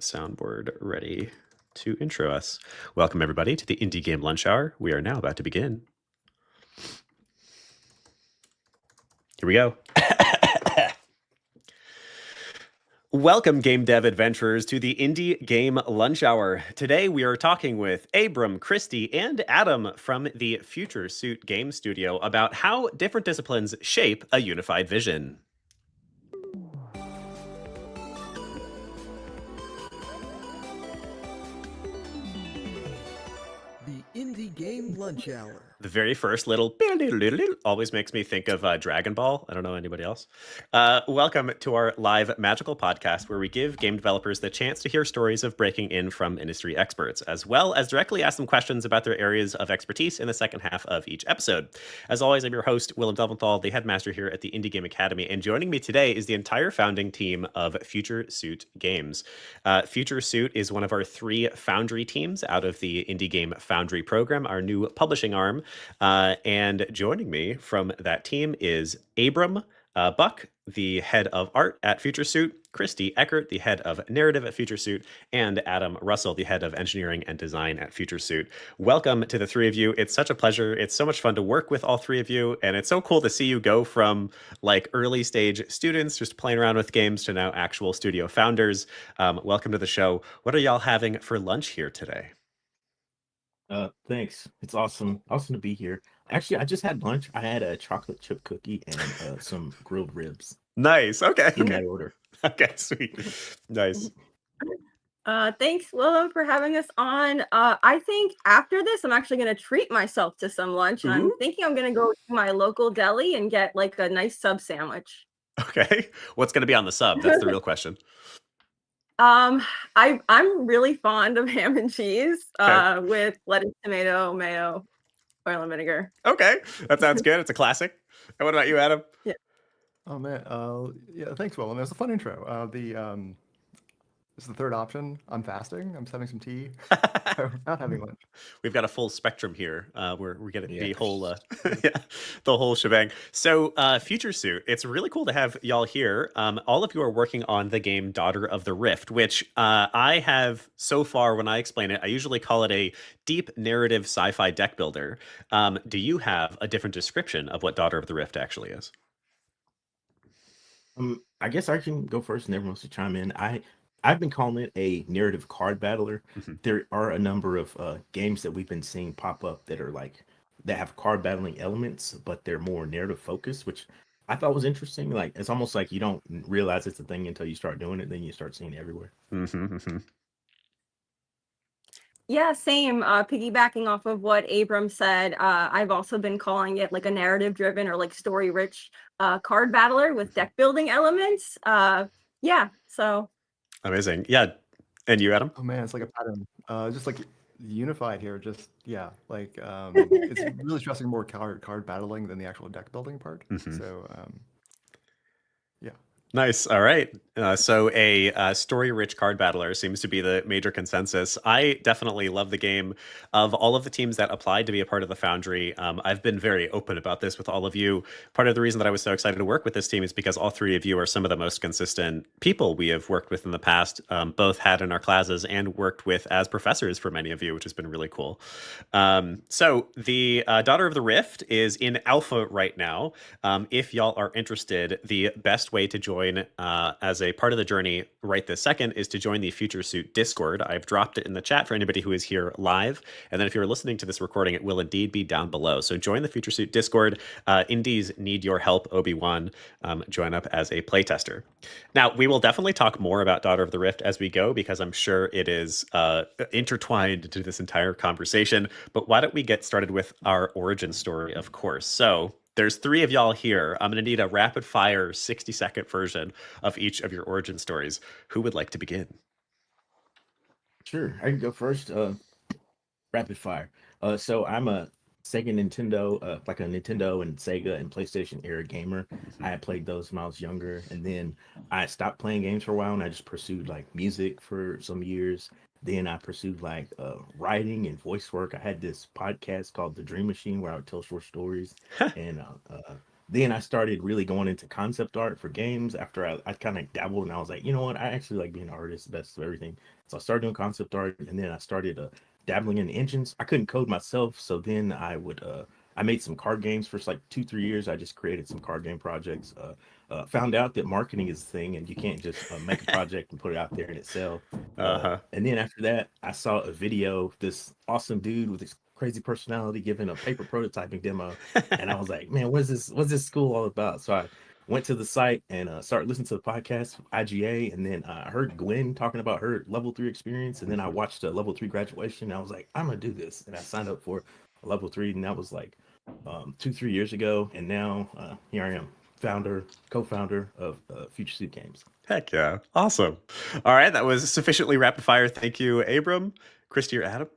soundboard ready to intro us. Welcome, everybody, to the Indie Game Lunch Hour. We are now about to begin. Here we go. Welcome, game dev adventurers, to the Indie Game Lunch Hour. Today we are talking with Abram, Kristi, and Adam from the Future Suit Game Studio about how different disciplines shape a unified vision. The Indie Game Lunch Hour. The very first little always makes me think of Dragon Ball. I don't know anybody else. Welcome to our live magical podcast where we give game developers the chance to hear stories of breaking in from industry experts, as well as directly ask them questions about their areas of expertise in the second half of each episode. As always, I'm your host, Willem Delventhal, the headmaster here at the Indie Game Academy, and joining me today is the entire founding team of Future Suit Games. Future Suit is one of our 3 Foundry teams out of the Indie Game Foundry program, our new publishing arm. And joining me from that team is Abram Buck, the head of art at Future Suit, Kristi Eckert, the head of narrative at Future Suit, and Adam Russell, the head of engineering and design at Future Suit. Welcome to the 3 of you. It's such a pleasure. It's so much fun to work with all 3 of you, and it's so cool to see you go from like early stage students just playing around with games to now actual studio founders. Welcome to the show. What are y'all having for lunch here today? Thanks. It's awesome to be here. Actually, I just had lunch. I had a chocolate chip cookie and some grilled ribs. Nice. Okay. In that order. Okay, sweet. Nice. Thanks, Willem, for having us on. I think after this, I'm actually going to treat myself to some lunch. And I'm thinking I'm going to go to my local deli and get like a nice sub sandwich. Okay. What's going to be on the sub? That's the real question. I'm really fond of ham and cheese with lettuce, tomato, mayo, oil, and vinegar. Okay, that sounds good. It's a classic. And what about you, Adam? Yeah. Oh man, yeah. Thanks, Will. And that was a fun intro. This is the third option. I'm fasting. I'm just having some tea. Not having lunch. We've got a full spectrum here. We're getting the whole the whole shebang. So Future Suit, it's really cool to have y'all here. All of you are working on the game Daughter of the Rift, which I have so far, when I explain it, I usually call it a deep narrative sci-fi deck builder. Do you have a different description of what Daughter of the Rift actually is? I guess I can go first and everyone wants to chime in. I've been calling it a narrative card battler. There are a number of games that we've been seeing pop up that are that have card battling elements, but they're more narrative focused, which I thought was interesting. Like, it's almost like you don't realize it's a thing until you start doing it, then you start seeing it everywhere. Yeah, same. Piggybacking off of what Abram said, I've also been calling it like a narrative driven or like story rich card battler with deck building elements. Yeah, so. Amazing. Yeah. And you, Adam? Oh man, it's like a pattern. Just like unified here. Just like it's really stressing more card battling than the actual deck building part. So yeah. Nice. All right. So a story-rich card battler seems to be the major consensus. I definitely love the game. Of all of the teams that applied to be a part of the Foundry, I've been very open about this with all of you. Part of the reason that I was so excited to work with this team is because all 3 of you are some of the most consistent people we have worked with in the past, both had in our classes and worked with as professors for many of you, which has been really cool. So the Daughter of the Rift is in alpha right now. If y'all are interested, the best way to join as a part of the journey right this second is to join the Future Suit Discord. I've dropped it in the chat for anybody who is here live. And then if you're listening to this recording, it will indeed be down below. So join the Future Suit Discord. Indies need your help, Obi-Wan. Join up as a playtester. Now, we will definitely talk more about Daughter of the Rift as we go, because I'm sure it is intertwined into this entire conversation. But why don't we get started with our origin story, of course. So there's 3 of y'all here. I'm going to need a rapid fire 60-second version of each of your origin stories. Who would like to begin? Sure, I can go first. Rapid fire. So I'm a Sega Nintendo, like a Nintendo and Sega and PlayStation era gamer. I had played those when I was younger, and then I stopped playing games for a while, and I just pursued like music for some years. Then I pursued like writing and voice work. I had this podcast called The Dream Machine where I would tell short stories and Then I started really going into concept art for games after I kind of dabbled, and I was like, you know what, I actually like being an artist, best of everything. So I started doing concept art, and then I started dabbling in engines. I couldn't code myself, so then I made some card games for like 2-3 years. I just created some card game projects. Found out that marketing is a thing, and you can't just make a project and put it out there and it sell. And then after that, I saw a video of this awesome dude with this crazy personality giving a paper prototyping demo, and I was like, man, what's this school all about? So I went to the site and started listening to the podcast IGA, and then I heard Gwen talking about her level 3 experience, and then I watched a level 3 graduation, and I was like, I'm gonna do this, and I signed up for a level 3, and that was like 2-3 years ago, and now here I am, co-founder of Future Suit Games. Heck yeah. Awesome. All right. That was sufficiently rapid fire. Thank you, Abram. Kristi or Adam?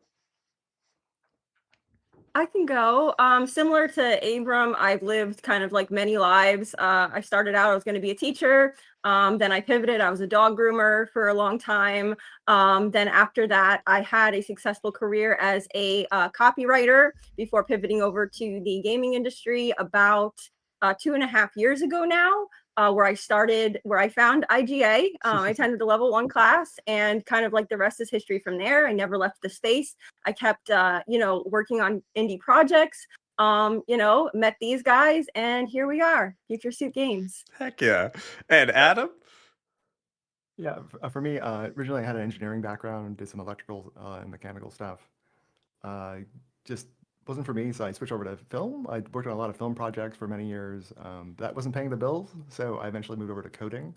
I can go. Similar to Abram, I've lived kind of like many lives. I started out, I was going to be a teacher. Then I pivoted. I was a dog groomer for a long time. Then after that, I had a successful career as a copywriter before pivoting over to the gaming industry about 2.5 years ago now. Where I found IGA. I attended the level 1 class, and kind of like the rest is history from there. I never left the space. I kept, working on indie projects, met these guys, and here we are, Future Suit Games. Heck yeah. And Adam? Yeah, for me, originally I had an engineering background, did some electrical and mechanical stuff. Just wasn't for me, so I switched over to film. I worked on a lot of film projects for many years. That wasn't paying the bills, so I eventually moved over to coding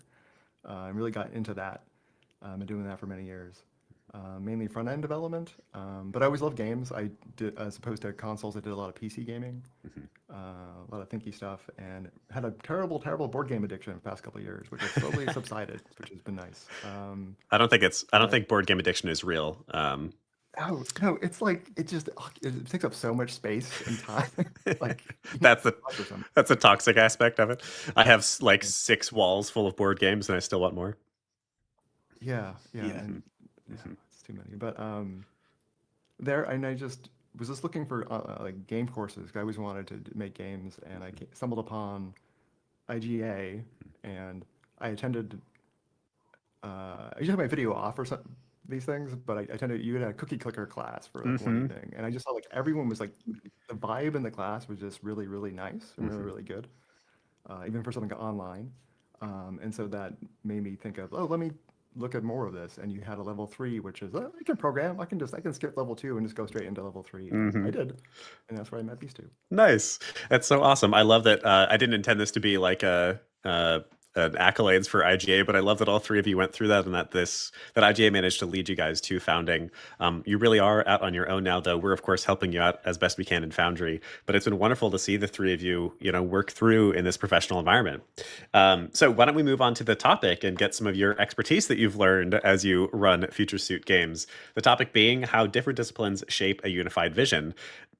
and really got into that. Been doing that for many years, mainly front-end development. But I always loved games. I did, as opposed to consoles, I did a lot of PC gaming, a lot of thinky stuff, and had a terrible, terrible board game addiction the past couple of years, which has slowly subsided, which has been nice. I don't think board game addiction is real. Oh no, it's like it takes up so much space and time. Like that's a toxic aspect of it. I have like 6 walls full of board games, and I still want more. Yeah. And, it's too many. But I just was looking for like game courses. I always wanted to make games, and I stumbled upon IGA, and I attended. I usually have my video off or something. These things, but I attended. You had a cookie clicker class for like one thing, and I just saw like everyone was like, the vibe in the class was just really, really nice and really, really good, even for something online. And so that made me think of, let me look at more of this. And you had a level 3, which is I can program. I can skip level 2 and just go straight into level 3. I did, and that's where I met these two. Nice. That's so awesome. I love that. I didn't intend this to be like an accolades for IGA, but I love that all 3 of you went through that, and that IGA managed to lead you guys to founding. You really are out on your own now, though. We're of course helping you out as best we can in Foundry, but it's been wonderful to see the 3 of you, work through in this professional environment. So why don't we move on to the topic and get some of your expertise that you've learned as you run Future Suit Games. The topic being how different disciplines shape a unified vision.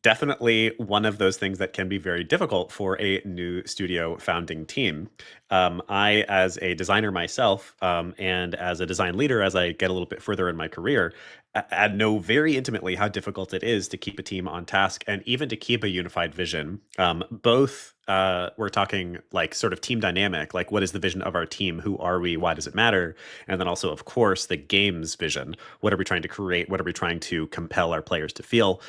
Definitely one of those things that can be very difficult for a new studio founding team. I, as a designer myself, and as a design leader, as I get a little bit further in my career, I know very intimately how difficult it is to keep a team on task and even to keep a unified vision. Both we're talking like sort of team dynamic, like what is the vision of our team? Who are we? Why does it matter? And then also, of course, the game's vision. What are we trying to create? What are we trying to compel our players to feel?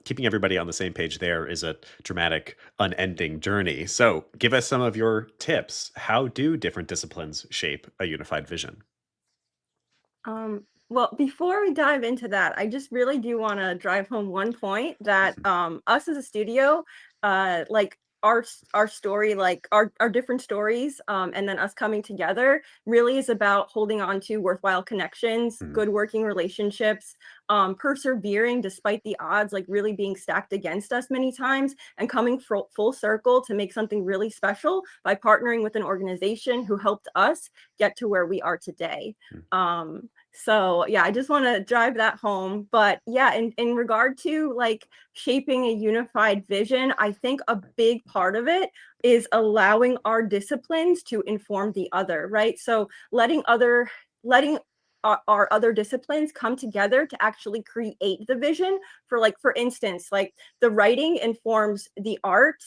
Keeping everybody on the same page there is a dramatic, unending journey. So give us some of your tips. How do different disciplines shape a unified vision? Well, before we dive into that, I just really do want to drive home one point that us as a studio, like our story, like our different stories, and then us coming together really is about holding on to worthwhile connections, good working relationships, persevering despite the odds, like really being stacked against us many times, and coming full circle to make something really special by partnering with an organization who helped us get to where we are today. So yeah, I just want to drive that home. But yeah, in regard to like shaping a unified vision, I think a big part of it is allowing our disciplines to inform the other, right? So letting our other disciplines come together to actually create the vision. For instance, like the writing informs the art,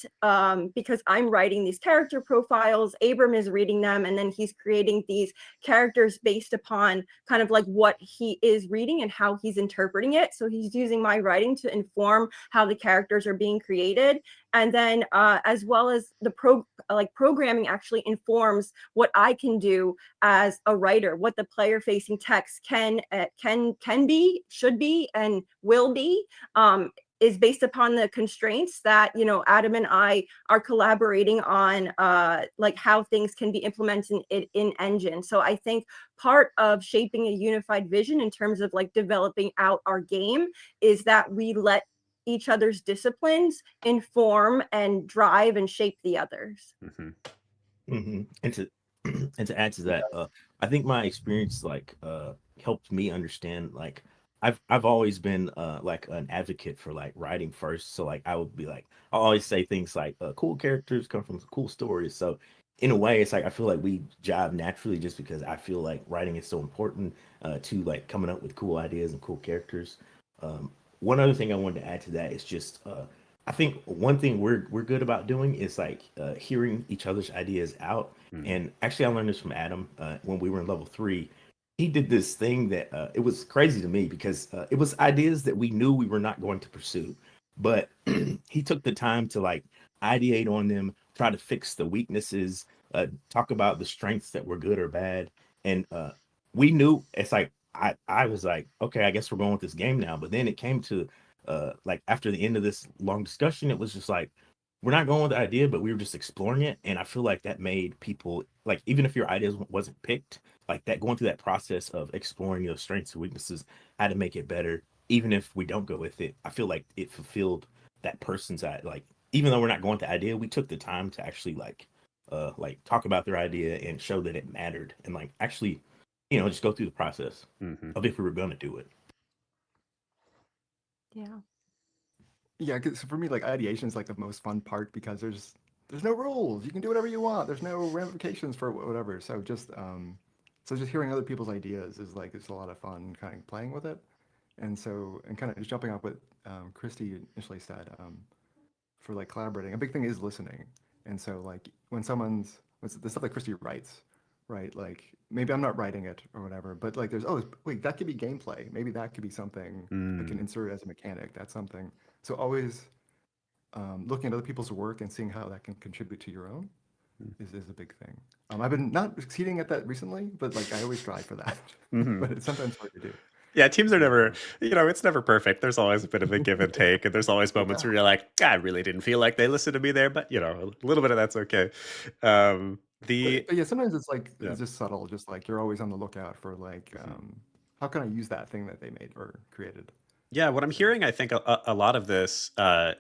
because I'm writing these character profiles, Abram is reading them, and then he's creating these characters based upon kind of like what he is reading and how he's interpreting it. So he's using my writing to inform how the characters are being created. And then as well as the programming actually informs what I can do as a writer, what the player facing text can be, should be, and will be, is based upon the constraints that, you know, Adam and I are collaborating on, like how things can be implemented in engine. So I think part of shaping a unified vision in terms of like developing out our game is that we let each other's disciplines inform and drive and shape the others. And to and to add to that, I think my experience like helped me understand like I've always been like an advocate for like writing first. So like I would be like I always say things like cool characters come from cool stories. So in a way, it's like I feel like we jive naturally just because I feel like writing is so important to like coming up with cool ideas and cool characters. Um, One other thing I wanted to add to that is just I think one thing we're good about doing is like hearing each other's ideas out. And actually, I learned this from Adam when we were in level 3. He did this thing that it was crazy to me because it was ideas that we knew we were not going to pursue, but he took the time to like ideate on them, try to fix the weaknesses, talk about the strengths that were good or bad, and we knew it's like I was like, okay, I guess we're going with this game now. But then it came to like after the end of this long discussion, it was just like we're not going with the idea, but we were just exploring it. And I feel like that made people like even if your ideas wasn't picked, like that going through that process of exploring your strengths and weaknesses, how to make it better, even if we don't go with it, I feel like it fulfilled that person's like even though we're not going with the idea, we took the time to actually like talk about their idea and show that it mattered and like actually just go through the process of if we were going to do it. Yeah. Yeah, because for me, like ideation is like the most fun part because there's no rules. You can do whatever you want. There's no ramifications for whatever. So just hearing other people's ideas is like it's a lot of fun, kind of playing with it. And kind of just jumping off what Kristi initially said, for like collaborating, a big thing is listening. And so like when the stuff that Kristi writes, right? Like maybe I'm not writing it or whatever, but like there's wait, that could be gameplay. Maybe that could be something I can insert as a mechanic. That's something. So always looking at other people's work and seeing how that can contribute to your own is a big thing. I've been not succeeding at that recently, but like I always strive for that. But it's sometimes hard to do. Yeah, teams are never, it's never perfect. There's always a bit of a give and take, and there's always moments where you're like, I really didn't feel like they listened to me there, but a little bit of that's okay. But yeah, sometimes it's like it's just subtle, just like you're always on the lookout for like how can I use that thing that they made or created. Yeah, what I'm hearing, I think a lot of this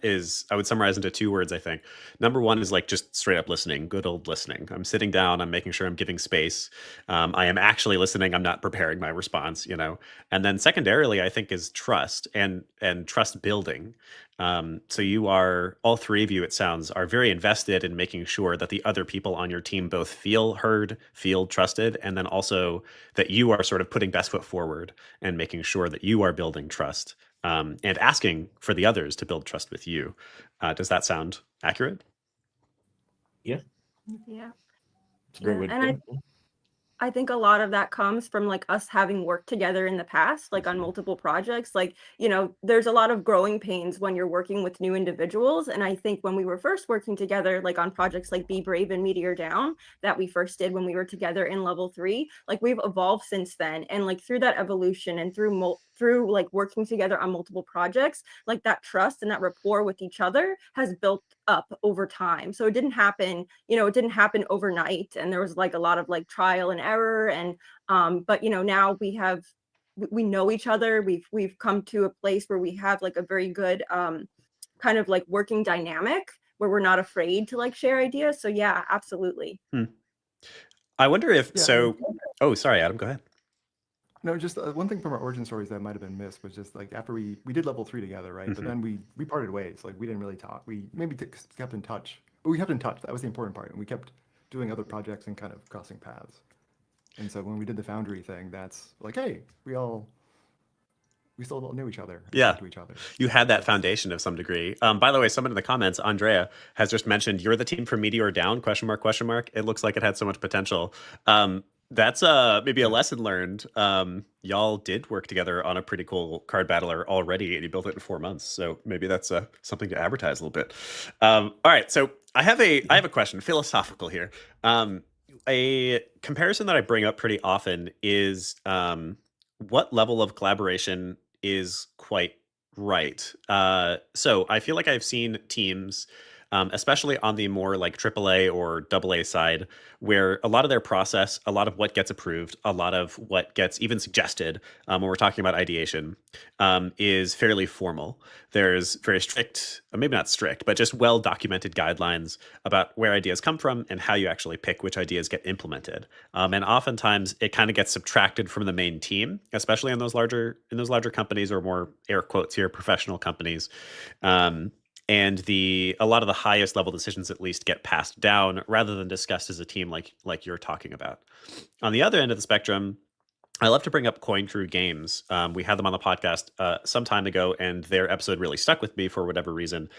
is, I would summarize into 2 words, I think. Number one is like just straight up listening, good old listening. I'm sitting down, I'm making sure I'm giving space. I am actually listening, I'm not preparing my response, And then secondarily, I think is trust and trust building. So you are, all 3 of you, it sounds, are very invested in making sure that the other people on your team both feel heard, feel trusted, and then also that you are sort of putting best foot forward and making sure that you are building trust, and asking for the others to build trust with you. Does that sound accurate? Yeah. Yeah. It's a great way to And put it. I think a lot of that comes from like us having worked together in the past, like on multiple projects. Like, there's a lot of growing pains when you're working with new individuals. And I think when we were first working together, like on projects like Be Brave and Meteor Down that we first did when we were together in level 3, like we've evolved since then. And like through that evolution and through like working together on multiple projects, like that trust and that rapport with each other has built up over time. So it didn't happen, overnight. And there was like a lot of like trial and error. And but now we know each other. We've come to a place where we have like a very good kind of like working dynamic where we're not afraid to like share ideas. So yeah, absolutely. I wonder if Yeah. Oh, sorry, Adam, go ahead. No, just one thing from our origin stories that might have been missed was just like after we did level 3 together, right? But then we parted ways. Like we didn't really talk. We maybe kept in touch, but we kept in touch. That was the important part, and we kept doing other projects and kind of crossing paths. And so when we did the Foundry thing, that's like, hey, we still knew each other. And Yeah. talked to each other. You had that foundation of some degree. By the way, someone in the comments, Andrea, has just mentioned you're the team from Meteor Down, question mark, question mark. It looks like it had so much potential. That's maybe a lesson learned. Y'all did work together on a pretty cool card battler already, and you built it in 4 months. So maybe that's something to advertise a little bit. All right, so I have a question, philosophical here. A comparison that I bring up pretty often is what level of collaboration is quite right. So I feel like I've seen teams, especially on the more like AAA or AA side, where a lot of their process, a lot of what gets approved, a lot of what gets even suggested when we're talking about ideation is fairly formal. There's very strict, maybe not strict, but just well-documented guidelines about where ideas come from and how you actually pick which ideas get implemented. And oftentimes it kind of gets subtracted from the main team, especially in those larger companies, or more air quotes here, professional companies. And a lot of the highest level decisions at least get passed down rather than discussed as a team like you're talking about. On the other end of the spectrum, I love to bring up Coin Crew Games. We had them on the podcast some time ago, and their episode really stuck with me for whatever reason.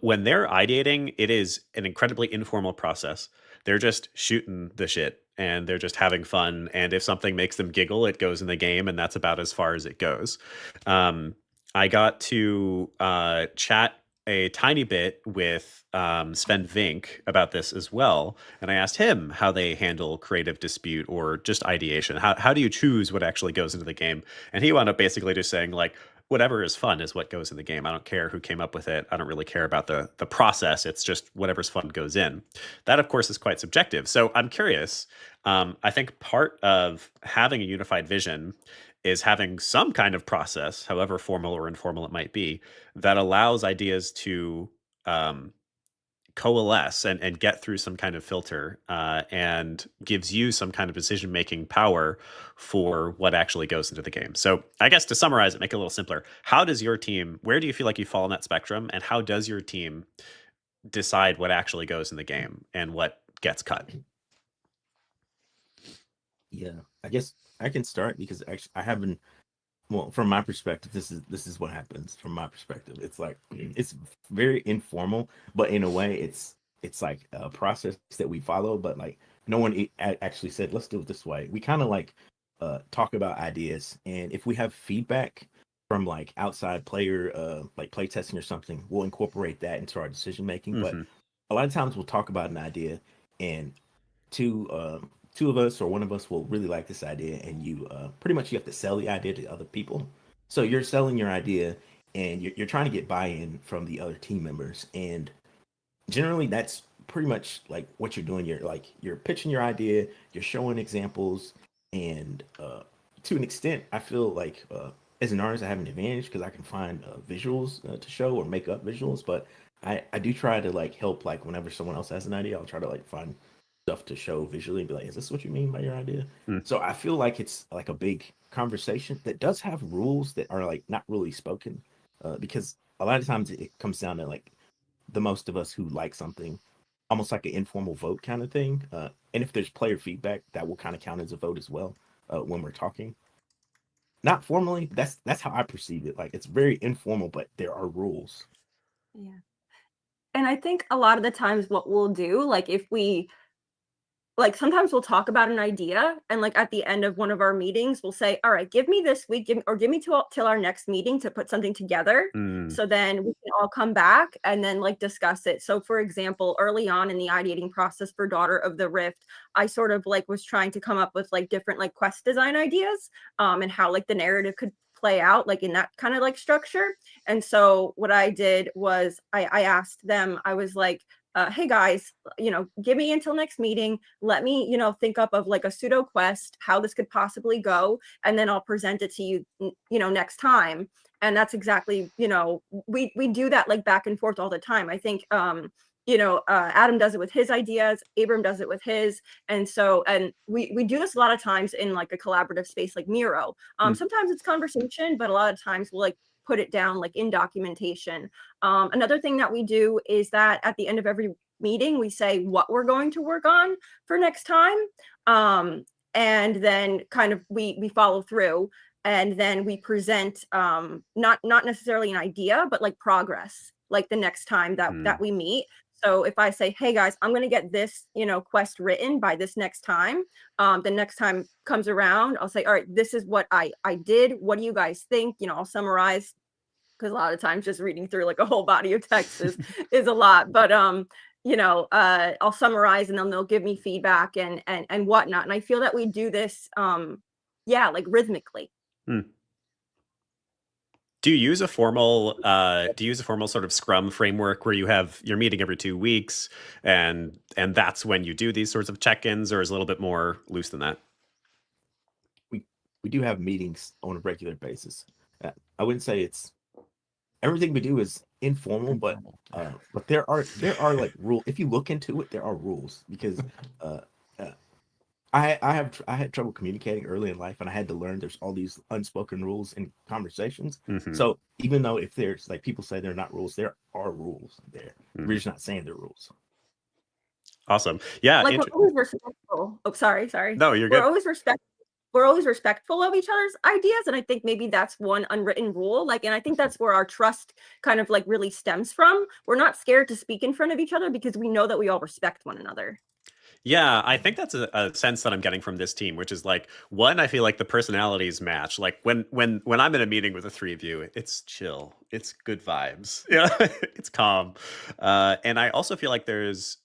When they're ideating, it is an incredibly informal process. They're just shooting the shit, and they're just having fun. And if something makes them giggle, it goes in the game, and that's about as far as it goes. I got to chat a tiny bit with Sven Vink about this as well. And I asked him how they handle creative dispute or just ideation. How do you choose what actually goes into the game? And he wound up basically just saying, like, whatever is fun is what goes in the game. I don't care who came up with it. I don't really care about the process. It's just whatever's fun goes in. That, of course, is quite subjective. So I'm curious. I think part of having a unified vision is having some kind of process, however formal or informal it might be, that allows ideas to coalesce and get through some kind of filter and gives you some kind of decision-making power for what actually goes into the game. So I guess to summarize it, make it a little simpler, how does your team, where do you feel like you fall on that spectrum, and how does your team decide what actually goes in the game and what gets cut? Yeah, I guess I can start because actually I haven't. Well, from my perspective, this is what happens. From my perspective, it's like it's very informal, but in a way, it's like a process that we follow. But like no one actually said, let's do it this way. We kind of like talk about ideas, and if we have feedback from like outside player, like play testing or something, we'll incorporate that into our decision making. But a lot of times we'll talk about an idea, and two of us or one of us will really like this idea, and you pretty much you have to sell the idea to other people. So you're selling your idea, and you're trying to get buy-in from the other team members, and generally that's pretty much like what you're doing. You're pitching your idea, you're showing examples, and to an extent I feel like as an artist I have an advantage because I can find visuals to show or make up visuals. But I do try to like help, like whenever someone else has an idea, I'll try to like find stuff to show visually and be like, is this what you mean by your idea? So I feel like it's like a big conversation that does have rules that are like not really spoken because a lot of times it comes down to like the most of us who like something, almost like an informal vote kind of thing. And if there's player feedback, that will kind of count as a vote as well when we're talking. Not formally, that's how I perceive it. Like it's very informal, but there are rules. Yeah. And I think a lot of the times what we'll do, like if we like sometimes we'll talk about an idea, and like at the end of one of our meetings we'll say, all right, give me this week, give me till our next meeting to put something together. So then we can all come back and then like discuss it. So for example, early on in the ideating process for Daughter of the Rift, I sort of like was trying to come up with like different like quest design ideas and how like the narrative could play out like in that kind of like structure. And so what I did was I asked them, I was like, hey guys, give me until next meeting. Let me, think up of like a pseudo quest, how this could possibly go, and then I'll present it to you, next time. And that's exactly, we do that like back and forth all the time. I think, Adam does it with his ideas, Abram does it with his, and we do this a lot of times in like a collaborative space like Miro. Sometimes it's conversation, but a lot of times we'll like put it down like in documentation. Another thing that we do is that at the end of every meeting, we say what we're going to work on for next time. and then kind of we follow through, and then we present not necessarily an idea, but like progress, like the next time that we meet. So if I say, hey guys, I'm going to get this, quest written by this next time, the next time comes around, I'll say, all right, this is what I did. What do you guys think? I'll summarize, because a lot of times just reading through like a whole body of text is a lot. But I'll summarize, and then they'll give me feedback and whatnot. And I feel that we do this, like rhythmically. Do you use a formal sort of Scrum framework where you're meeting every 2 weeks, and that's when you do these sorts of check-ins, or is it a little bit more loose than that? We do have meetings on a regular basis. I wouldn't say it's everything we do is informal, but there are like rules. If you look into it, there are rules, because I had trouble communicating early in life, and I had to learn there's all these unspoken rules in conversations. So even though if there's like people say they're not rules, there are rules there. We're just not saying they're rules. Awesome. Yeah. Like we're always respectful. Oh, sorry. No, you're good. We're always respectful of each other's ideas, and I think maybe that's one unwritten rule. Like, and I think that's where our trust kind of like really stems from. We're not scared to speak in front of each other because we know that we all respect one another. Yeah, I think that's a sense that I'm getting from this team, which is like, one, I feel like the personalities match. Like when I'm in a meeting with the three of you, it's chill, it's good vibes, yeah, it's calm, and I also feel like there's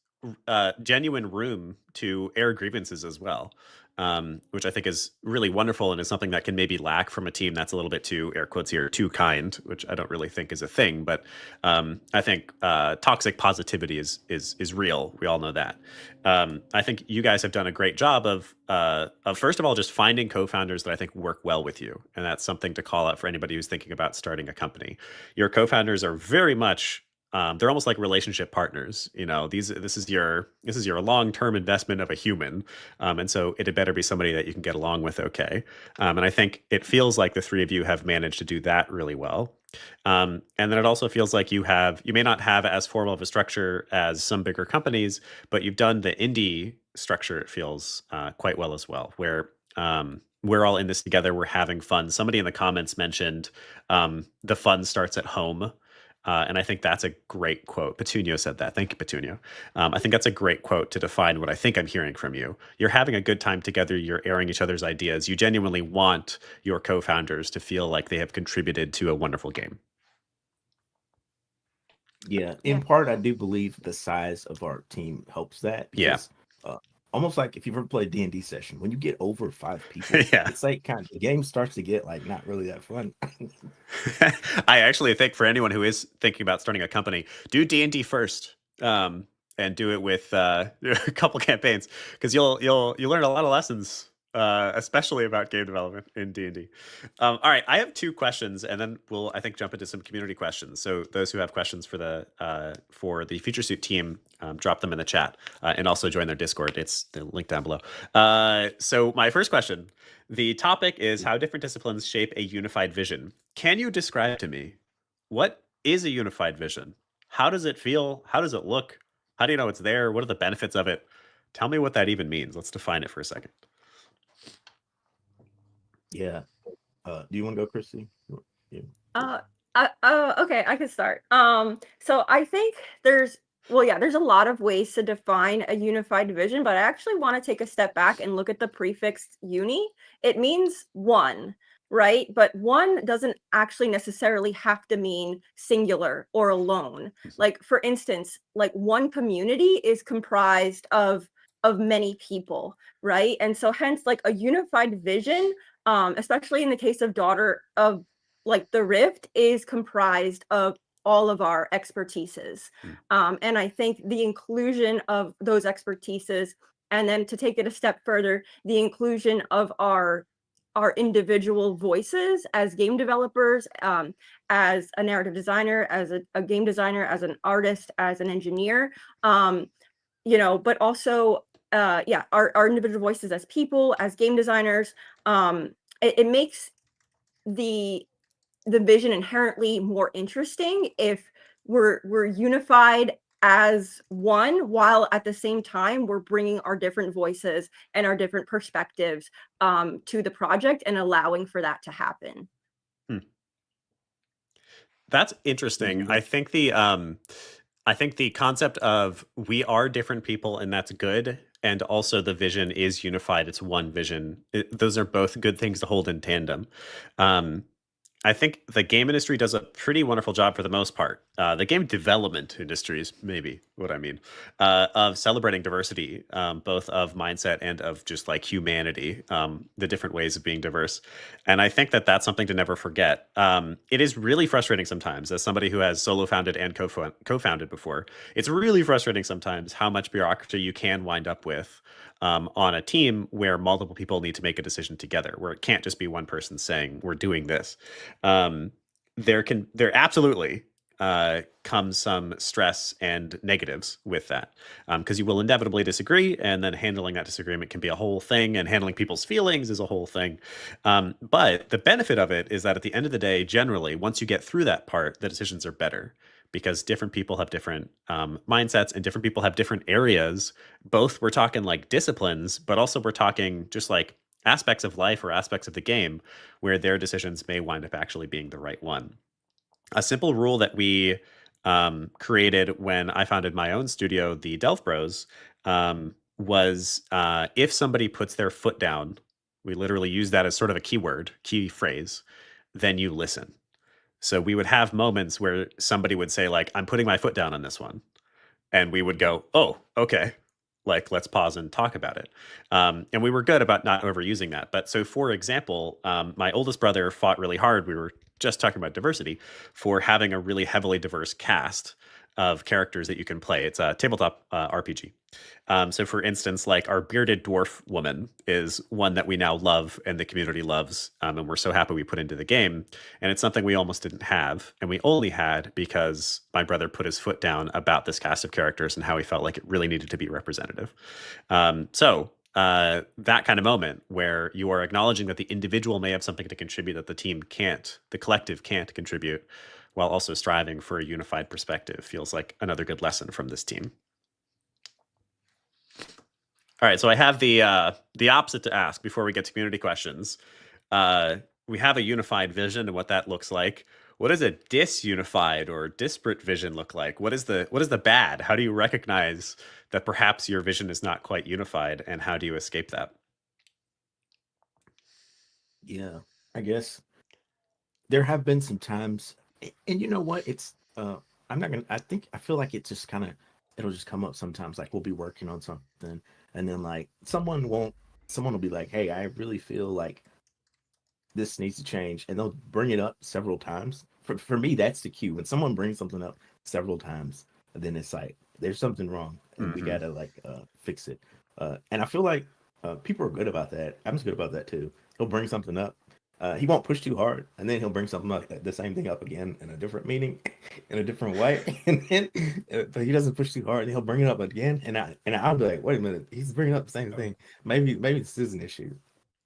genuine room to air grievances as well, which I think is really wonderful, and is something that can maybe lack from a team that's a little bit too, air quotes here, too kind, which I don't really think is a thing. But I think toxic positivity is real. We all know that. I think you guys have done a great job of first of all just finding co-founders that I think work well with you, and that's something to call out for anybody who's thinking about starting a company. Your co-founders are very much they're almost like relationship partners. This is your long-term investment of a human, and so it had better be somebody that you can get along with. Okay, and I think it feels like the three of you have managed to do that really well. And then it also feels like you may not have as formal of a structure as some bigger companies, but you've done the indie structure. It feels quite well as well, where we're all in this together. We're having fun. Somebody in the comments mentioned the fun starts at home. And I think that's a great quote. Petunio said that. Thank you, Petunio. I think that's a great quote to define what I think I'm hearing from you. You're having a good time together. You're airing each other's ideas. You genuinely want your co-founders to feel like they have contributed to a wonderful game. Yeah, in part, I do believe the size of our team helps that. Because, almost like if you've ever played D&D session, when you get over 5 people, it's like kind of the game starts to get like not really that fun. I actually think for anyone who is thinking about starting a company, do D&D first, and do it with a couple campaigns, because you'll learn a lot of lessons, especially about game development in D&D. All right, I have 2 questions, and then we'll, I think, jump into some community questions. So those who have questions for the Future Suit team, drop them in the chat, and also join their Discord. It's the link down below. So my first question, the topic is how different disciplines shape a unified vision. Can you describe to me, what is a unified vision? How does it feel? How does it look? How do you know it's there? What are the benefits of it? Tell me what that even means. Let's define it for a second. Yeah. Do you want to go, Kristi? Yeah. Okay, I can start. So I think there's a lot of ways to define a unified vision, but I actually want to take a step back and look at the prefix uni. It means one, right? But one doesn't actually necessarily have to mean singular or alone. Like, for instance, like one community is comprised of many people, right? And so hence like a unified vision, especially in the case of DotR, of like the Rift, is comprised of all of our expertises. And I think the inclusion of those expertises, and then to take it a step further, the inclusion of our individual voices as game developers, as a narrative designer, as a game designer, as an artist, as an engineer, but also our individual voices as people, as game designers. It makes the vision inherently more interesting if we're unified as one, while at the same time we're bringing our different voices and our different perspectives to the project and allowing for that to happen. That's interesting. I think the concept of we are different people and that's good, and also the vision is unified. It's one vision. Those are both good things to hold in tandem. I think the game industry does a pretty wonderful job for the most part. The game development industry is maybe what I mean, of celebrating diversity, both of mindset and of just like humanity, the different ways of being diverse. And I think that that's something to never forget. It is really frustrating sometimes, as somebody who has solo founded and co-founded before. It's really frustrating sometimes how much bureaucracy you can wind up with on a team where multiple people need to make a decision together, where it can't just be one person saying we're doing this. There absolutely comes some stress and negatives with that, because you will inevitably disagree, and then handling that disagreement can be a whole thing, and handling people's feelings is a whole thing. But the benefit of it is that at the end of the day, generally, once you get through that part, the decisions are better, because different people have different mindsets, and different people have different areas. Both we're talking like disciplines, but also we're talking just like aspects of life or aspects of the game where their decisions may wind up actually being the right one. A simple rule that we created when I founded my own studio, the Delph Bros, was if somebody puts their foot down, we literally use that as sort of a keyword, key phrase, then you listen. So we would have moments where somebody would say, like, I'm putting my foot down on this one. And we would go, oh, okay. Like, let's pause and talk about it. And we were good about not overusing that. But so, for example, my oldest brother fought really hard. We were just talking about diversity, for having a really heavily diverse cast of characters that you can play. It's a tabletop RPG. So for instance, like our bearded dwarf woman is one that we now love and the community loves, and we're so happy we put into the game. And it's something we almost didn't have, and we only had because my brother put his foot down about this cast of characters and how he felt like it really needed to be representative. That kind of moment where you are acknowledging that the individual may have something to contribute that the team can't, the collective can't contribute, while also striving for a unified perspective, feels like another good lesson from this team. All right, so I have the opposite to ask before we get to community questions. We have a unified vision and what that looks like. What does a disunified or disparate vision look like? What is the bad? How do you recognize that perhaps your vision is not quite unified, and how do you escape that? Yeah, I guess there have been some times, and you know what? It's I feel like it just kind of, it'll just come up sometimes. Like we'll be working on something, and then like someone will be like, hey, I really feel like this needs to change, and they'll bring it up several times. For me, that's the cue. When someone brings something up several times, then it's like there's something wrong, and we gotta like fix it. And I feel like people are good about that. I'm good about that too. He'll bring something up. He won't push too hard, and then he'll bring something like the same thing up again in a different meaning, in a different way, and then but he doesn't push too hard. And he'll bring it up again, and I'll be like, wait a minute, he's bringing up the same thing. Maybe this is an issue.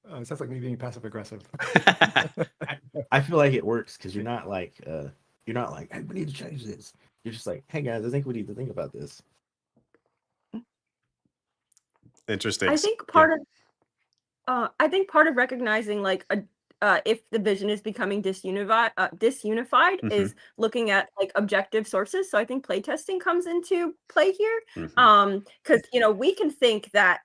It sounds like me being passive aggressive. I feel like it works because you're not like, hey, we need to change this. You're just like, hey guys, I think we need to think about this. Interesting. I think part of recognizing like if the vision is becoming disunified is looking at like objective sources. So I think playtesting comes into play here, because we can think that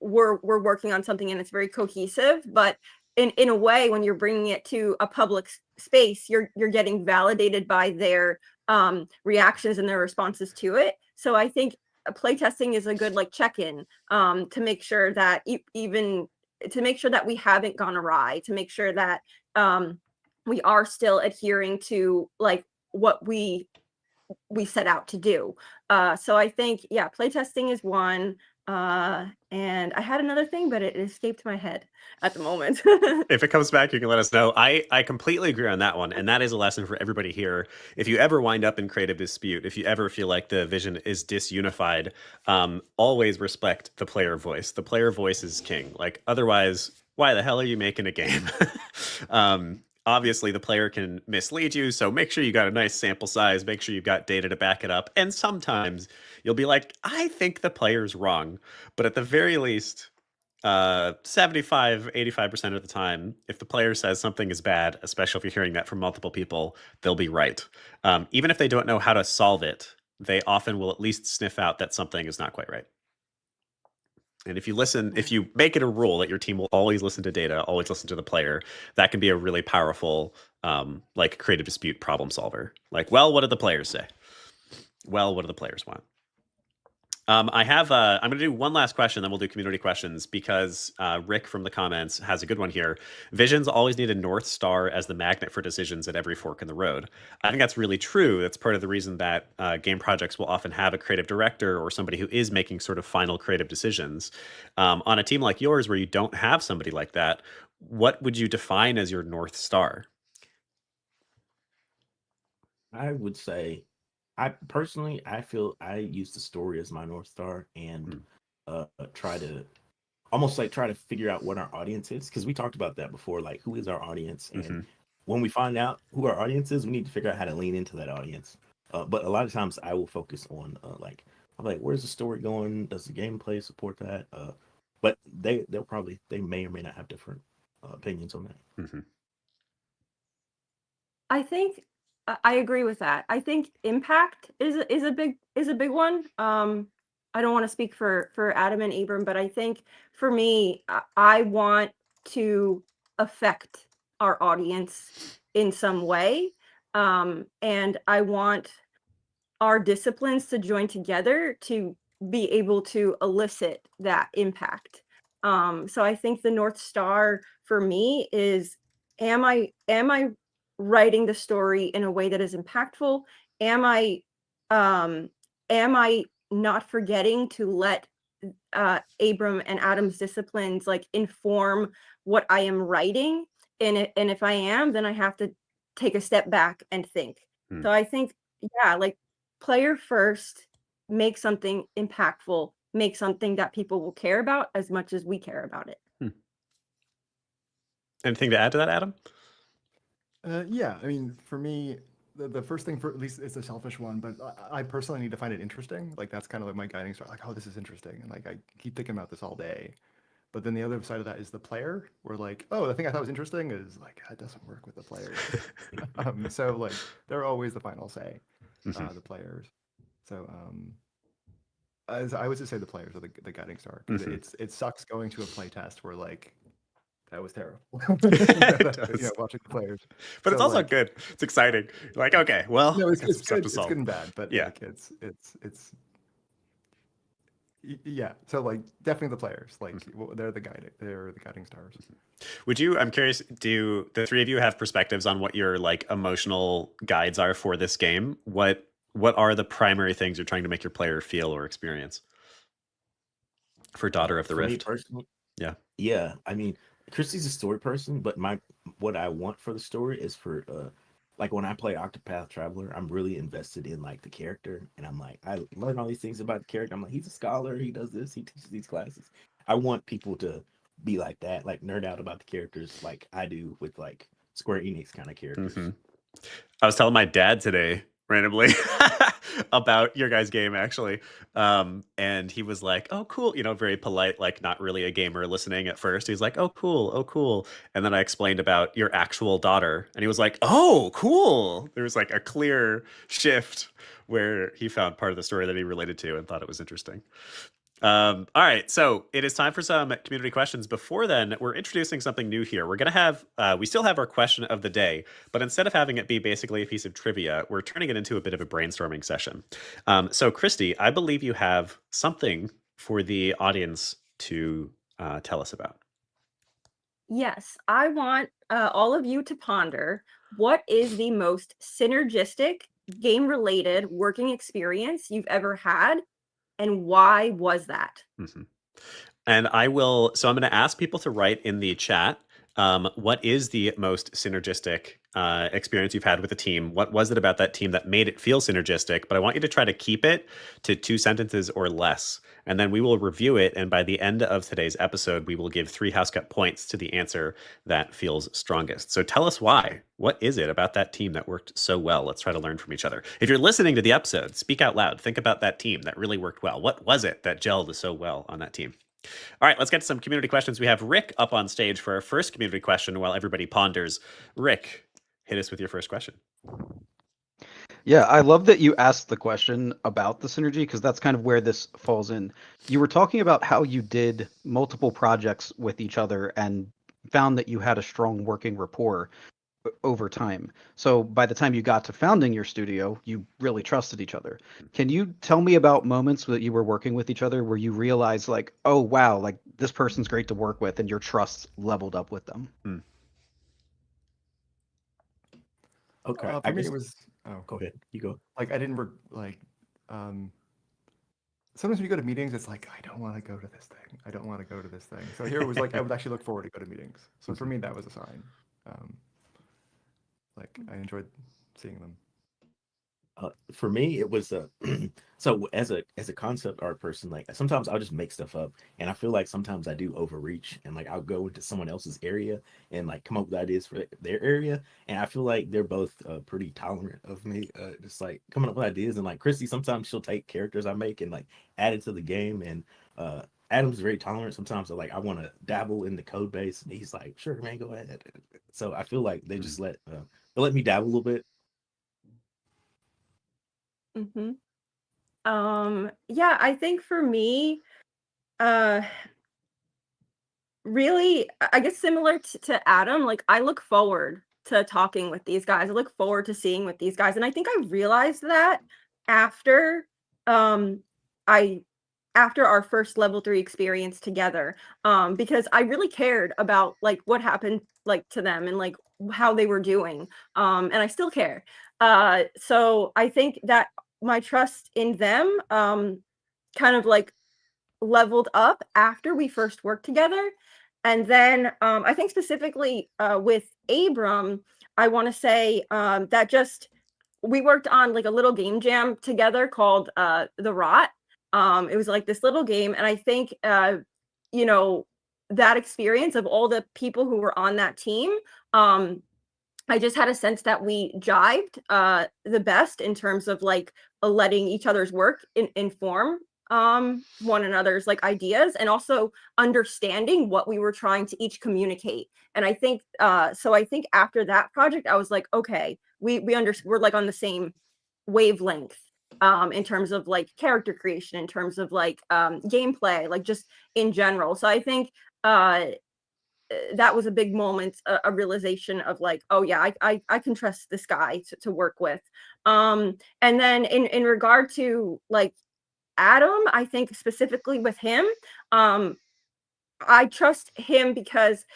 we're working on something and it's very cohesive, but in a way, when you're bringing it to a public space, you're getting validated by their reactions and their responses to it. So I think playtesting is a good like check-in to make sure that to make sure that we haven't gone awry, to make sure that we are still adhering to like what we set out to do. So I think, yeah, playtesting is one. And I had another thing, but it escaped my head at the moment. If it comes back, you can let us know. I completely agree on that one. And that is a lesson for everybody here. If you ever wind up in creative dispute, if you ever feel like the vision is disunified, always respect the player voice. The player voice is king. Like, otherwise, why the hell are you making a game? obviously the player can mislead you, so make sure you got a nice sample size, make sure you've got data to back it up. And sometimes you'll be like, I think the player's wrong. But at the very least, 75, 85% of the time, if the player says something is bad, especially if you're hearing that from multiple people, they'll be right. Even if they don't know how to solve it, they often will at least sniff out that something is not quite right. And if you make it a rule that your team will always listen to data, always listen to the player, that can be a really powerful, like creative dispute problem solver. Like, well, what did the players say? Well, what do the players want? I'm going to do one last question, then we'll do community questions, because Rick from the comments has a good one here. Visions always need a North Star as the magnet for decisions at every fork in the road. I think that's really true. That's part of the reason that game projects will often have a creative director or somebody who is making sort of final creative decisions. On a team like yours, where you don't have somebody like that, what would you define as your North Star? I would say, I feel I use the story as my North Star and try to figure out what our audience is, because we talked about that before, like who is our audience, and when we find out who our audience is, we need to figure out how to lean into that audience. But a lot of times I will focus on I'm like, where's the story going? Does the gameplay support that? But they may or may not have different opinions on that. I think I agree with that. I think impact is a big one. I don't want to speak for Adam and Abram, but I think for me, I want to affect our audience in some way, and I want our disciplines to join together to be able to elicit that impact. So I think the North Star for me is, am I writing the story in a way that is impactful? Am I not forgetting to let Abram and Adam's disciplines like inform what I am writing? And if I am, then I have to take a step back and think. So I think, like player first, make something impactful, make something that people will care about as much as we care about it. Anything to add to that, Adam? Yeah, I mean, for me, the first thing, for at least it's a selfish one, but I personally need to find it interesting. Like that's kind of like my guiding star. Like, oh, this is interesting, and like I keep thinking about this all day. But then the other side of that is the player, where like, oh, the thing I thought was interesting is like that doesn't work with the players. So like they're always the final say, the players. So as I would just say, the players are the guiding star. It sucks going to a play test where like, that was terrible. Watching the players. But it's also like, good. It's exciting. Like, okay, well, no, it's good. To solve. It's good and bad, but yeah, like, it's yeah. So like, definitely the players. Like, they're the guiding stars. I'm curious, do the three of you have perspectives on what your like emotional guides are for this game? What are the primary things you're trying to make your player feel or experience for DotR of the Rift? Me personally, yeah. I mean, Kristi's a story person, but what I want for the story is for like when I play Octopath Traveler, I'm really invested in like the character, and I'm like, I learn all these things about the character. I'm like, he's a scholar, he does this, he teaches these classes. I want people to be like that, like nerd out about the characters like I do with like Square Enix kind of characters. I was telling my dad today randomly about your guys' game, actually. And he was like, oh, cool. Very polite, like not really a gamer listening at first. He's like, oh, cool. And then I explained about your actual daughter. And he was like, oh, cool. There was like a clear shift where he found part of the story that he related to and thought it was interesting. All right, so it is time for some community questions. Before then, we're introducing something new here. We're going to have, we still have our question of the day, but instead of having it be basically a piece of trivia, we're turning it into a bit of a brainstorming session. So Kristi, I believe you have something for the audience to tell us about. Yes, I want all of you to ponder, what is the most synergistic game-related working experience you've ever had? And why was that? And I'm going to ask people to write in the chat What is the most synergistic experience you've had with a team? What was it about that team that made it feel synergistic? But I want you to try to keep it to 2 sentences or less. And then we will review it. And by the end of today's episode, we will give 3 house cut points to the answer that feels strongest. So tell us why. What is it about that team that worked so well? Let's try to learn from each other. If you're listening to the episode, speak out loud. Think about that team that really worked well. What was it that gelled so well on that team? All right, let's get to some community questions. We have Rick up on stage for our first community question while everybody ponders. Rick, hit us with your first question. Yeah, I love that you asked the question about the synergy because that's kind of where this falls in. You were talking about how you did multiple projects with each other and found that you had a strong working rapport over time. So by the time you got to founding your studio, you really trusted each other. Can you tell me about moments that you were working with each other where you realized like, oh, wow, like this person's great to work with and your trust leveled up with them? Okay. For me, it was. Oh, Go ahead. You go. like I didn't sometimes when you go to meetings, it's like I don't want to go to this thing. I don't want to go to this thing. So here it was like I would actually look forward to go to meetings. So for me, that was a sign. Like I enjoyed seeing them. For me, it was so as a concept art person, like sometimes I'll just make stuff up, and I feel like sometimes I do overreach, and like I'll go into someone else's area and like come up with ideas for their area, and I feel like they're both pretty tolerant of me, just like coming up with ideas. And like Kristi, sometimes she'll take characters I make and like add it to the game, and Adam's very tolerant. Sometimes I want to dabble in the code base, and he's like, "Sure, man, go ahead." So I feel like they just let me dabble a little bit. Mm-hmm. Yeah, I think for me, really, I guess similar to Adam, like I look forward to talking with these guys. I look forward to seeing with these guys. And I think I realized that after I after our first level 3 experience together, because I really cared about like what happened like to them and like how they were doing. And I still care. So I think that my trust in them kind of like leveled up after we first worked together. And then I think specifically with Abram, I want to say that just we worked on like a little game jam together called The Rot. It was like this little game. And I think, you know, that experience of all the people who were on that team, I just had a sense that we jived the best in terms of like letting each other's work inform one another's like ideas and also understanding what we were trying to each communicate. And I think so I think after that project I was like, okay, we're like on the same wavelength in terms of like character creation, in terms of like gameplay, like just in general. So I think that was a big moment, a realization of like, oh yeah, I can trust this guy to work with. And then in regard to like Adam, I think specifically with him, I trust him because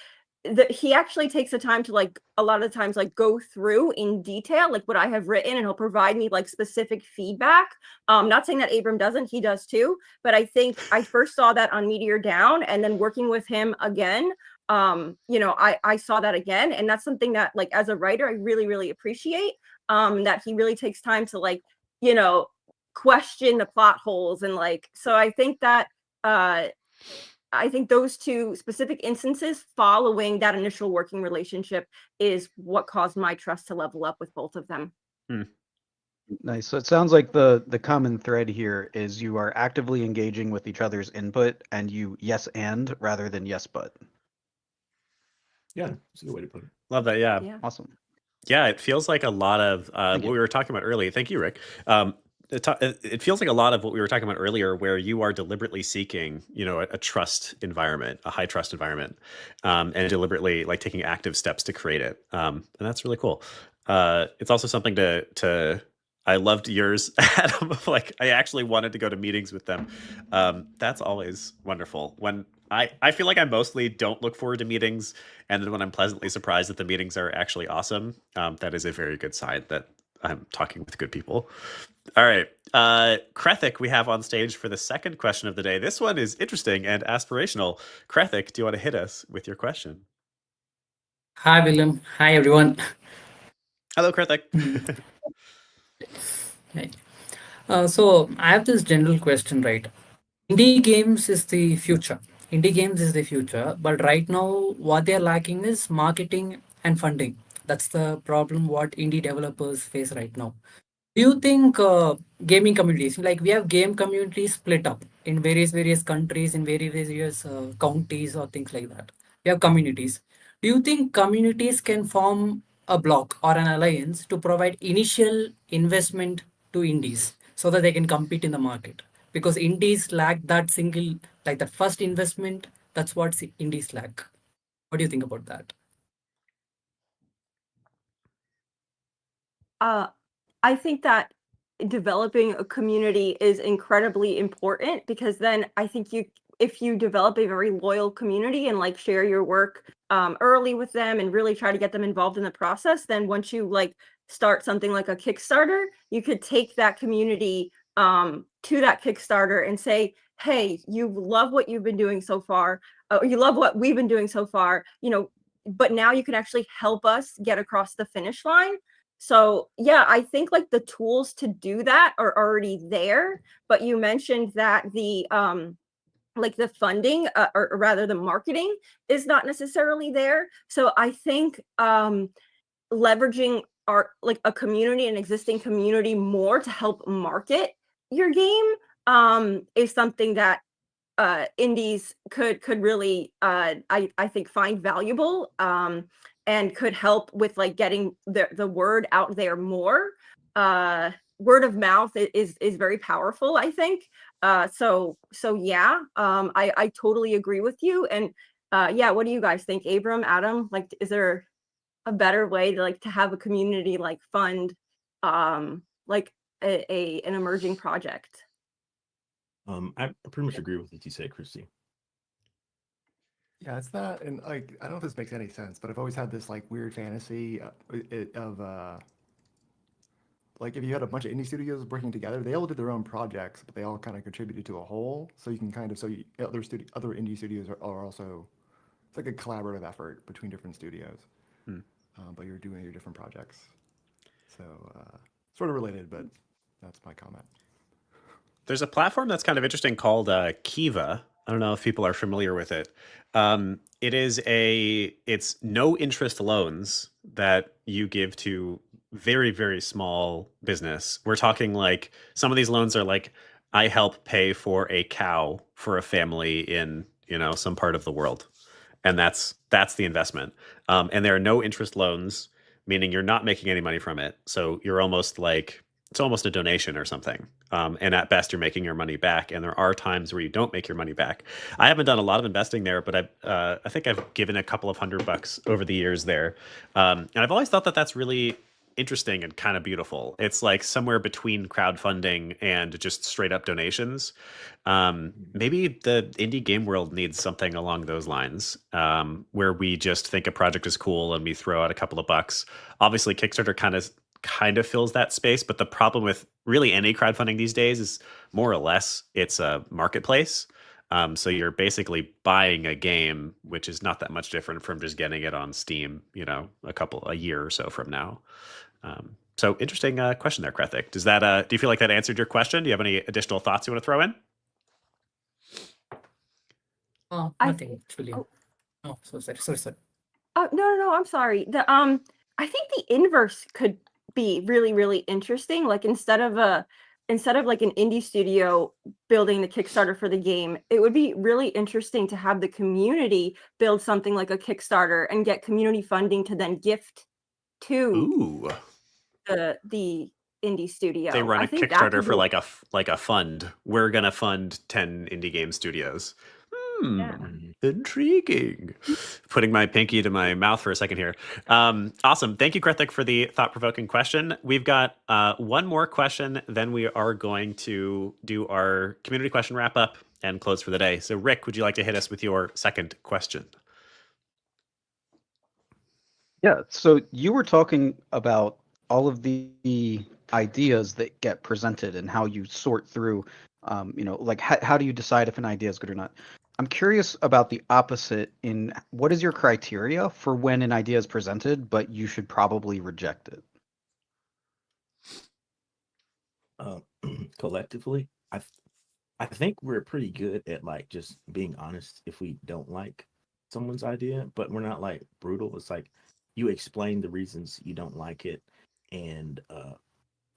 he actually takes the time to like a lot of the times like go through in detail like what I have written, and he'll provide me like specific feedback. Not saying that Abram doesn't, he does too, but I think I first saw that on Meteor Down, and then working with him again, you know, I saw that again, and that's something that like as a writer I really appreciate, that he really takes time to like, you know, question the plot holes. And like, so I think that I think those two specific instances following that initial working relationship is what caused my trust to level up with both of them. Nice. So it sounds like the common thread here is you are actively engaging with each other's input and you yes and rather than yes but. Yeah, that's a good way to put it. Love that. Yeah. Awesome. Yeah, it feels like a lot of what we were talking about earlier. Thank you, Rick. It feels like a lot of what we were talking about earlier, where you are deliberately seeking, you know, a trust environment, a high trust environment, and deliberately like taking active steps to create it. And that's really cool. It's also something to I loved yours, Adam. Of like, I actually wanted to go to meetings with them. That's always wonderful. When I feel like I mostly don't look forward to meetings, and then when I'm pleasantly surprised that the meetings are actually awesome, that is a very good sign that I'm talking with good people. All right. Krethik, we have on stage for the second question of the day. This one is interesting and aspirational. Krethik, do you want to hit us with your question? Hi, William. Hi, everyone. Hello, Kritik. Right. So I have this general question, right? Indie games is the future. Indie games is the future, but right now what they're lacking is marketing and funding. That's the problem what indie developers face right now. Do you think gaming communities, like we have game communities split up in various countries, in various counties or things like that? We have communities. Do you think communities can form a block or an alliance to provide initial investment to indies so that they can compete in the market? Because indies lack that single, like that first investment. That's what indies lack. What do you think about that? I think that developing a community is incredibly important because then I think if you develop a very loyal community and like share your work early with them and really try to get them involved in the process, then once you like start something like a Kickstarter, you could take that community to that Kickstarter and say, hey, you love what you've been doing so far, or you love what we've been doing so far, but now you can actually help us get across the finish line. So yeah, I think like the tools to do that are already there, but you mentioned that the like the funding or rather the marketing is not necessarily there. So I think leveraging our like a community, an existing community more to help market your game is something that indies could really I think find valuable and could help with like getting the word out there more. Word of mouth is very powerful, I think. So yeah, I totally agree with you. And yeah, what do you guys think, Abram, Adam? Like, is there a better way to like to have a community like fund like an emerging project? I pretty much agree with what you said, Kristi. Yeah, it's not, and like I don't know if this makes any sense, but I've always had this like weird fantasy of like if you had a bunch of indie studios working together, they all did their own projects, but they all kind of contributed to a whole. So you can kind of other indie studios are also, it's like a collaborative effort between different studios, but you're doing your different projects. So sort of related, but that's my comment. There's a platform that's kind of interesting called Kiva. I don't know if people are familiar with it. It's no interest loans that you give to very, very small business. We're talking like some of these loans are like, I help pay for a cow for a family in, some part of the world. And that's the investment. And there are no interest loans, meaning you're not making any money from it. So you're almost like, it's almost a donation or something. And at best, you're making your money back. And there are times where you don't make your money back. I haven't done a lot of investing there, but I think I've given a couple of $100 over the years there. And I've always thought that that's really interesting and kind of beautiful. It's like somewhere between crowdfunding and just straight up donations. Maybe the indie game world needs something along those lines, where we just think a project is cool and we throw out a couple of bucks. Obviously, Kickstarter kind of fills that space, but the problem with really any crowdfunding these days is more or less it's a marketplace. So you're basically buying a game, which is not that much different from just getting it on Steam, a year or so from now. So interesting question there, Kritik. Does that do you feel like that answered your question? Do you have any additional thoughts you want to throw in? Oh, I nothing, William. Oh, so sorry. Oh, no, I'm sorry. I think the inverse could be really, really interesting. Like instead of like an indie studio building the Kickstarter for the game, it would be really interesting to have the community build something like a Kickstarter and get community funding to then gift to the indie studio. They run I a think that Kickstarter could for be, like a fund. We're gonna fund 10 indie game studios. yeah. Intriguing. Putting my pinky to my mouth for a second here. Awesome. Thank you, Kritik, for the thought-provoking question. We've got one more question, then we are going to do our community question wrap-up and close for the day. So, Rick, would you like to hit us with your second question? Yeah, so you were talking about all of the ideas that get presented and how you sort through, like how do you decide if an idea is good or not? I'm curious about the opposite. In what is your criteria for when an idea is presented, but you should probably reject it? Collectively, I think we're pretty good at like just being honest if we don't like someone's idea, but we're not like brutal. It's like you explain the reasons you don't like it, and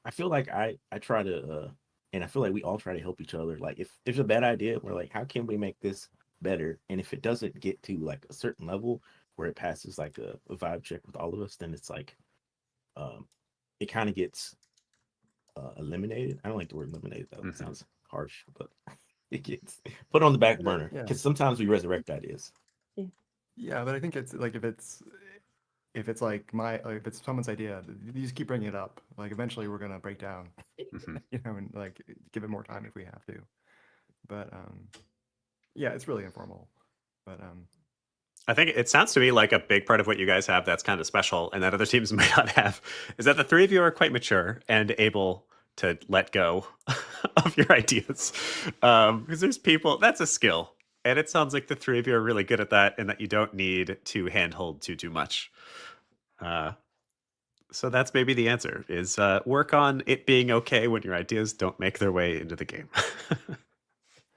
I feel like I try to and I feel like we all try to help each other. Like if there's a bad idea, we're like, how can we make this better? And if it doesn't get to like a certain level where it passes like a vibe check with all of us, then it's like it kind of gets eliminated. I don't like the word eliminated though. It sounds harsh, but it gets put on the back burner because sometimes we resurrect ideas. Yeah, but I think it's like if it's like if it's someone's idea, you just keep bringing it up. Like eventually we're gonna break down, and like give it more time if we have to. But yeah, it's really informal. But I think it sounds to me like a big part of what you guys have that's kind of special and that other teams might not have is that the three of you are quite mature and able to let go of your ideas. Because there's people, that's a skill. And it sounds like the three of you are really good at that and that you don't need to handhold too much. So that's maybe the answer is work on it being okay when your ideas don't make their way into the game.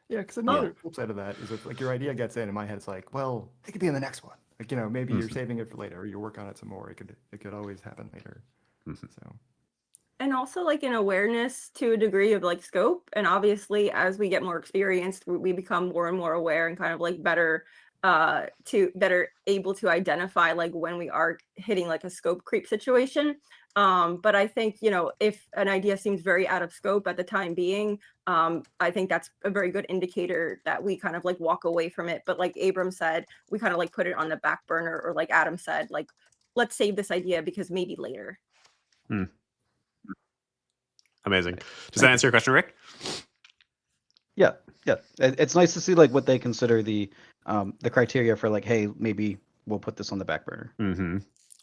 yeah, because another flip side of that is if like your idea gets in, in my head it's like, well, it could be in the next one. Like maybe you're saving it for later, or you work on it some more. It could always happen later. So. And also like an awareness to a degree of like scope. And obviously as we get more experienced, we become more and more aware and kind of like better able to identify like when we are hitting like a scope creep situation. But I think, if an idea seems very out of scope at the time being, I think that's a very good indicator that we kind of like walk away from it. But like Abram said, we kind of like put it on the back burner, or like Adam said, like, let's save this idea because maybe later. Amazing. Does that answer your question, Rick? Yeah. It's nice to see like what they consider the criteria for like, hey, maybe we'll put this on the back burner.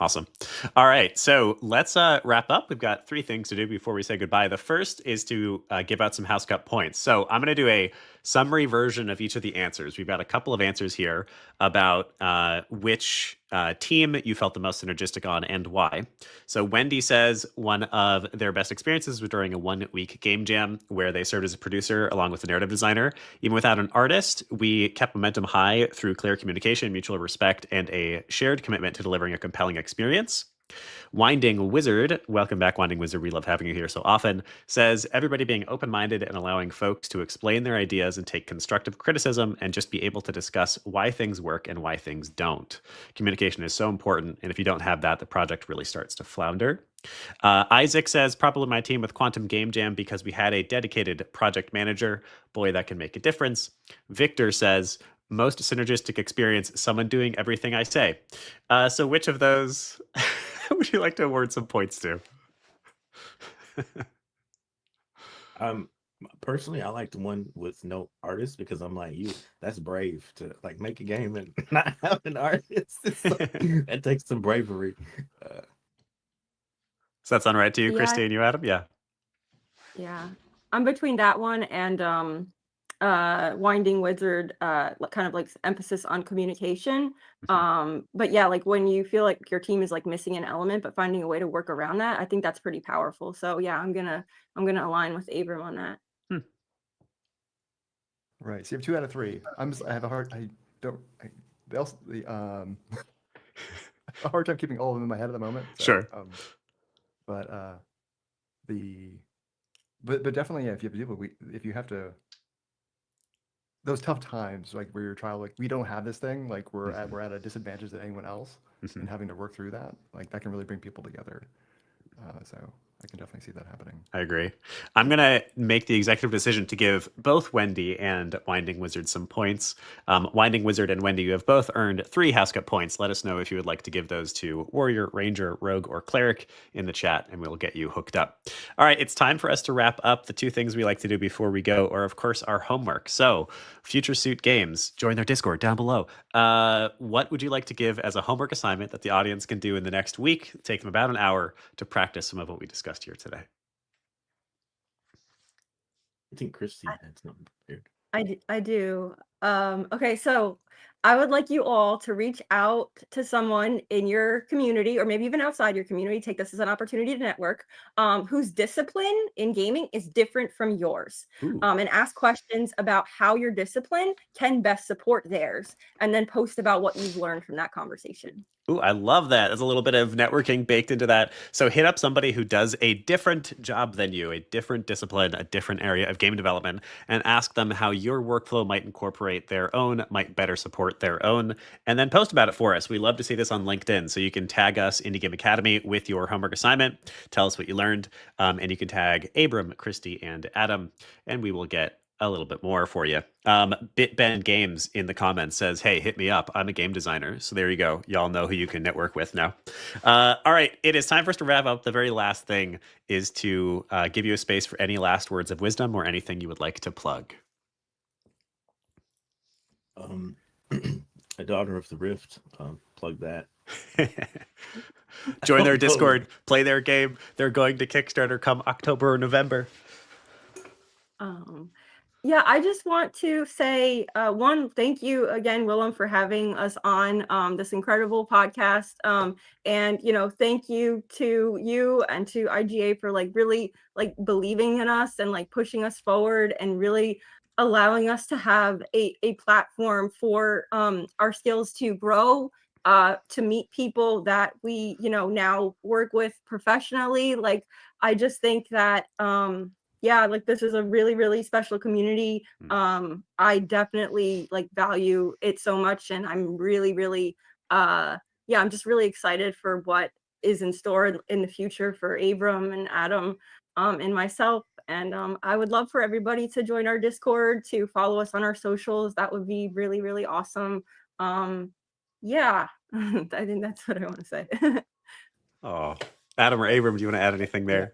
Awesome. All right, so let's wrap up. We've got 3 things to do before we say goodbye. The first is to give out some house cup points. So I'm going to do a summary version of each of the answers. We've got a couple of answers here about which team you felt the most synergistic on and why. So Wendy says one of their best experiences was during a 1-week game jam where they served as a producer along with a narrative designer. Even without an artist, we kept momentum high through clear communication, mutual respect, and a shared commitment to delivering a compelling experience. Winding Wizard, welcome back, Winding Wizard. We love having you here so often, says everybody being open-minded and allowing folks to explain their ideas and take constructive criticism and just be able to discuss why things work and why things don't. Communication is so important, and if you don't have that, the project really starts to flounder. Isaac says, probably my team with Quantum Game Jam because we had a dedicated project manager. Boy, that can make a difference. Victor says, most synergistic experience, someone doing everything I say. So which of those would you like to award some points to? Personally, I like the one with no artist because I'm like, that's brave to like make a game and not have an artist. That takes some bravery. Does that sound right to you, Kristi, and you, Adam? Yeah, I'm between that one and Winding Wizard, kind of like emphasis on communication. But yeah, like when you feel like your team is like missing an element, but finding a way to work around that, I think that's pretty powerful. So yeah, I'm gonna align with Abram on that. Right. So you have 2 out of 3. I have a hard. A hard time keeping all of them in my head at the moment. So, Sure. But but definitely, yeah. If you have to, those tough times, like where you're trying, like we don't have this thing, like we're at a disadvantage to anyone else, and having to work through that, like that can really bring people together. So I can definitely see that happening. I agree. I'm going to make the executive decision to give both Wendy and Winding Wizard some points. Winding Wizard and Wendy, you have both earned 3 House Cup points. Let us know if you would like to give those to Warrior, Ranger, Rogue, or Cleric in the chat, and we'll get you hooked up. All right, it's time for us to wrap up. The 2 things we like to do before we go are, of course, our homework. So, Future Suit Games, join their Discord down below. What would you like to give as a homework assignment that the audience can do in the next week? Take them about an hour to practice some of what we discussed here today. I think Kristi had something prepared. I do. Okay, so I would like you all to reach out to someone in your community or maybe even outside your community. Take this as an opportunity to network, whose discipline in gaming is different from yours. Ooh. And ask questions about how your discipline can best support theirs, and then post about what you've learned from that conversation. Ooh, I love that. There's a little bit of networking baked into that. So hit up somebody who does a different job than you, a different discipline, a different area of game development, and ask them how your workflow might incorporate their own, might better support their own, and then post about it for us. We love to see this on LinkedIn. So you can tag us, Indie Game Academy, with your homework assignment. Tell us what you learned, and you can tag Abram, Kristi, and Adam, and we will get a little bit more for you. BitBen Games in the comments says, "Hey, hit me up. I'm a game designer." So there you go. Y'all know who you can network with now. All right, it is time for us to wrap up. The very last thing is to give you a space for any last words of wisdom or anything you would like to plug. A Daughter of the Rift. Plug that. Join their Discord, play their game. They're going to Kickstarter come October or November. Yeah, I just want to say one, thank you again, Willem, for having us on this incredible podcast. And thank you to you and to IGA for really believing in us and pushing us forward and really allowing us to have a platform for our skills to grow, to meet people that we now work with professionally. I just think that yeah, this is a really, really special community. I definitely value it so much, and I'm really, really yeah, I'm just really excited for what is in store in the future for Abram and Adam, and myself. And I would love for everybody to join our Discord, to follow us on our socials. That would be really, really awesome. Yeah, I think that's what I want to say. Oh, Adam or Abram, do you want to add anything there?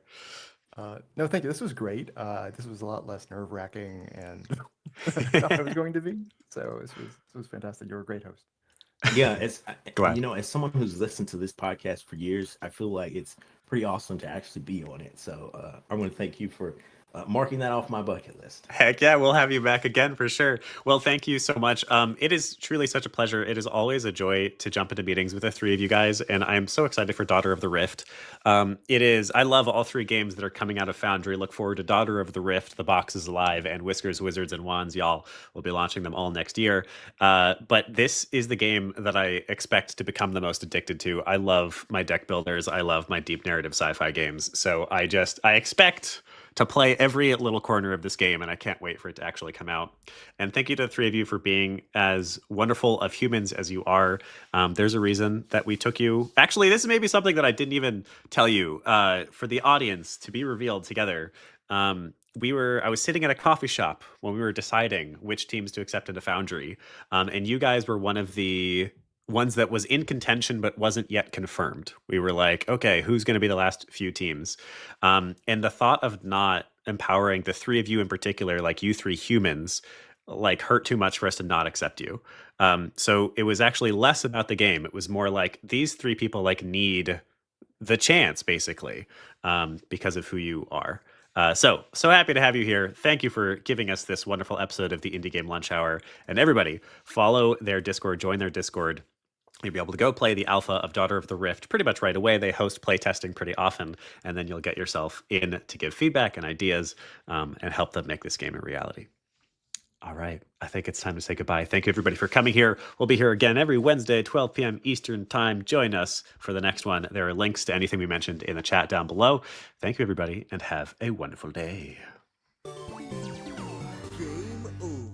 No, thank you. This was great. This was a lot less nerve-wracking and I thought it was going to be. So this was fantastic. You're a great host. Yeah, as someone who's listened to this podcast for years, I feel like it's pretty awesome to actually be on it. So I want to thank you for marking that off my bucket list. Heck yeah, we'll have you back again for sure. Well, thank you so much. It is truly such a pleasure. It is always a joy to jump into meetings with the three of you guys, and I'm so excited for Daughter of the Rift. I love all three games that are coming out of Foundry. Look forward to Daughter of the Rift, The Box is Alive, and Whiskers, Wizards, and Wands. Y'all will be launching them all next year. But this is the game that I expect to become the most addicted to. I love my deck builders. I love my deep narrative sci-fi games. So I expect to play every little corner of this game, and I can't wait for it to actually come out. And thank you to the three of you for being as wonderful of humans as you are. There's a reason that we took you. Actually, this is maybe something that I didn't even tell you for the audience to be revealed together. I was sitting at a coffee shop when we were deciding which teams to accept into Foundry, and you guys were one of the ones that was in contention but wasn't yet confirmed. We were like, okay, who's going to be the last few teams? And the thought of not empowering the three of you in particular, like you three humans, hurt too much for us to not accept you. So it was actually less about the game. It was more like these three people need the chance, basically, because of who you are. So happy to have you here. Thank you for giving us this wonderful episode of the Indie Game Lunch Hour. And everybody, follow their Discord, join their Discord. You'll be able to go play the alpha of Daughter of the Rift pretty much right away. They host play testing pretty often, and then you'll get yourself in to give feedback and ideas and help them make this game a reality. All right, I think it's time to say goodbye. Thank you, everybody, for coming here. We'll be here again every Wednesday, 12 p.m. Eastern Time. Join us for the next one. There are links to anything we mentioned in the chat down below. Thank you, everybody, and have a wonderful day. Game over.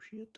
shit.